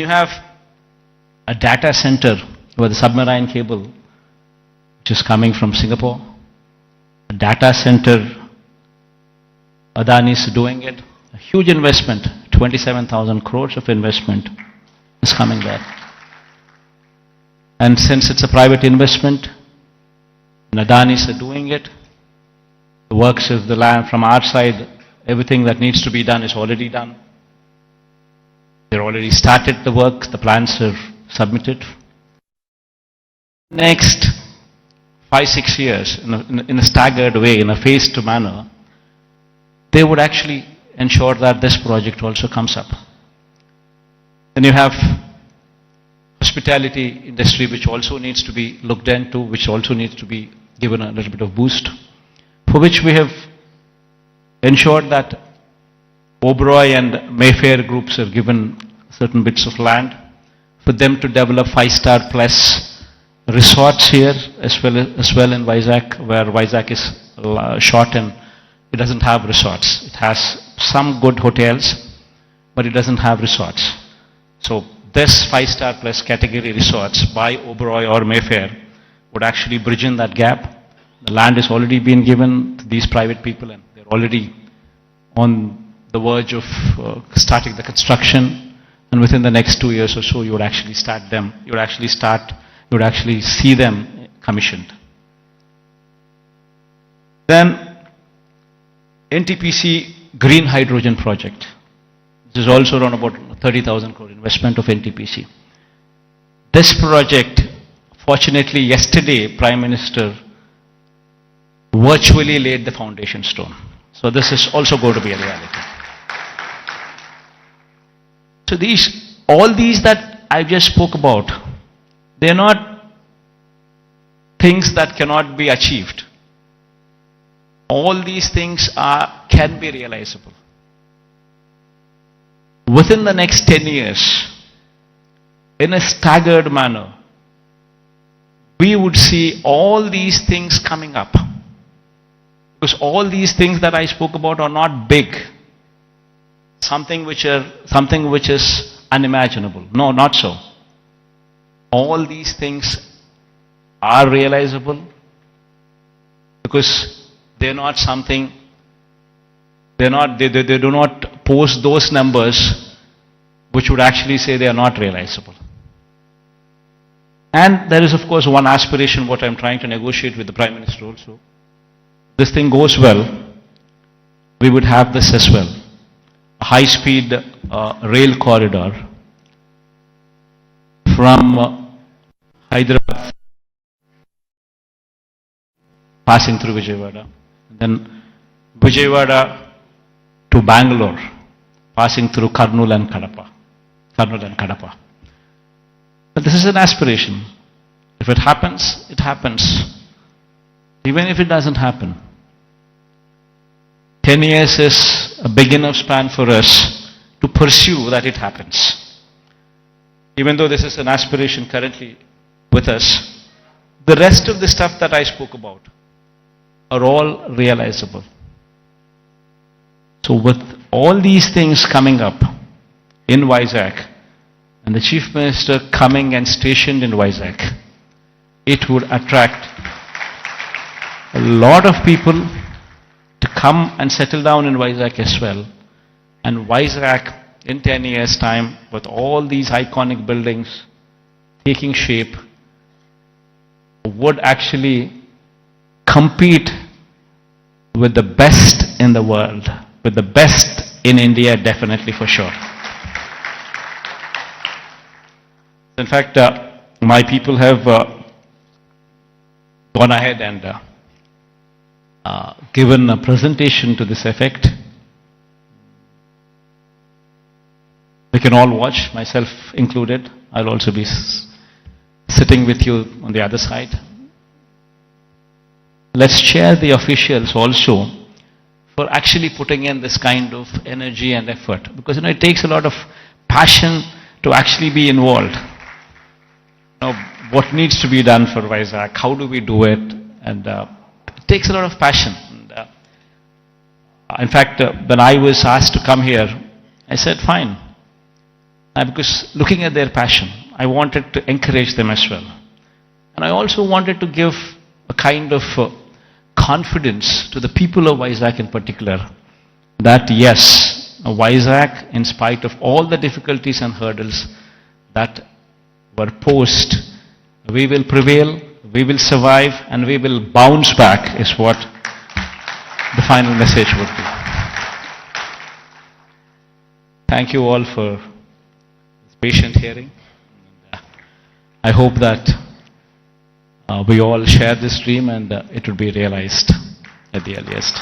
you have a data center with a submarine cable which is coming from Singapore, a data center, Adani is doing it, a huge investment, 27,000 crores of investment is coming there. And since it's a private investment, and Adani is doing it, the works of the land from our side, everything that needs to be done is already done. They've already started the work, the plans are submitted. Next 5-6 years, in a staggered way, in a phased manner, they would actually ensure that this project also comes up. Then you have hospitality industry, which also needs to be looked into, which also needs to be given a little bit of boost, for which we have ensured that Oberoi and Mayfair groups have given certain bits of land for them to develop 5-star plus resorts here as well in Vizag, where Vizag is short and it doesn't have resorts. It has some good hotels, but it doesn't have resorts. So this 5-star plus category resorts by Oberoi or Mayfair would actually bridge in that gap. The land has already been given to these private people and they're already on the verge of starting the construction. And within the next 2 years or so, you would actually start them. You would actually see them commissioned. Then NTPC Green Hydrogen Project. This is also around about 30,000 crore investment of NTPC. This project, fortunately yesterday, Prime Minister virtually laid the foundation stone. So this is also going to be a reality. So all these that I just spoke about, they're not things that cannot be achieved. All these things can be realizable. Within the next 10 years, in a staggered manner, we would see all these things coming up. Because all these things that I spoke about are not big. Something which is unimaginable. No, not so. All these things are realizable because they're not something, they do not post those numbers which would actually say they are not realizable. And there is of course one aspiration what I'm trying to negotiate with the Prime Minister also. This thing goes well, we would have this as well. A high-speed rail corridor from Hyderabad passing through Vijayawada, then Vijayawada to Bangalore passing through Kurnool and Kadapa. But this is an aspiration. If it happens, it happens. Even if it doesn't happen, 10 years is a big enough span for us to pursue that it happens. Even though this is an aspiration currently with us, the rest of the stuff that I spoke about are all realizable. So with all these things coming up in Vizag, and the Chief Minister coming and stationed in Vizag, it would attract a lot of people to come and settle down in Vizag as well. And Vizag in 10 years' time, with all these iconic buildings taking shape, would actually compete with the best in the world, with the best in India, definitely for sure. In fact, my people have gone ahead and given a presentation to this effect. We can all watch, myself included. I'll also be sitting with you on the other side. Let's share the officials also for actually putting in this kind of energy and effort, because it takes a lot of passion to actually be involved. What needs to be done for Vizag, how do we do it, and it takes a lot of passion. And, in fact, when I was asked to come here, I said, fine. Because looking at their passion, I wanted to encourage them as well. And I also wanted to give a kind of confidence to the people of Vizag in particular, that yes, Vizag, in spite of all the difficulties and hurdles that were posed, we will prevail, we will survive, and we will bounce back, is what the final message would be. Thank you all for this patient hearing. I hope that we all share this dream and it will be realized at the earliest.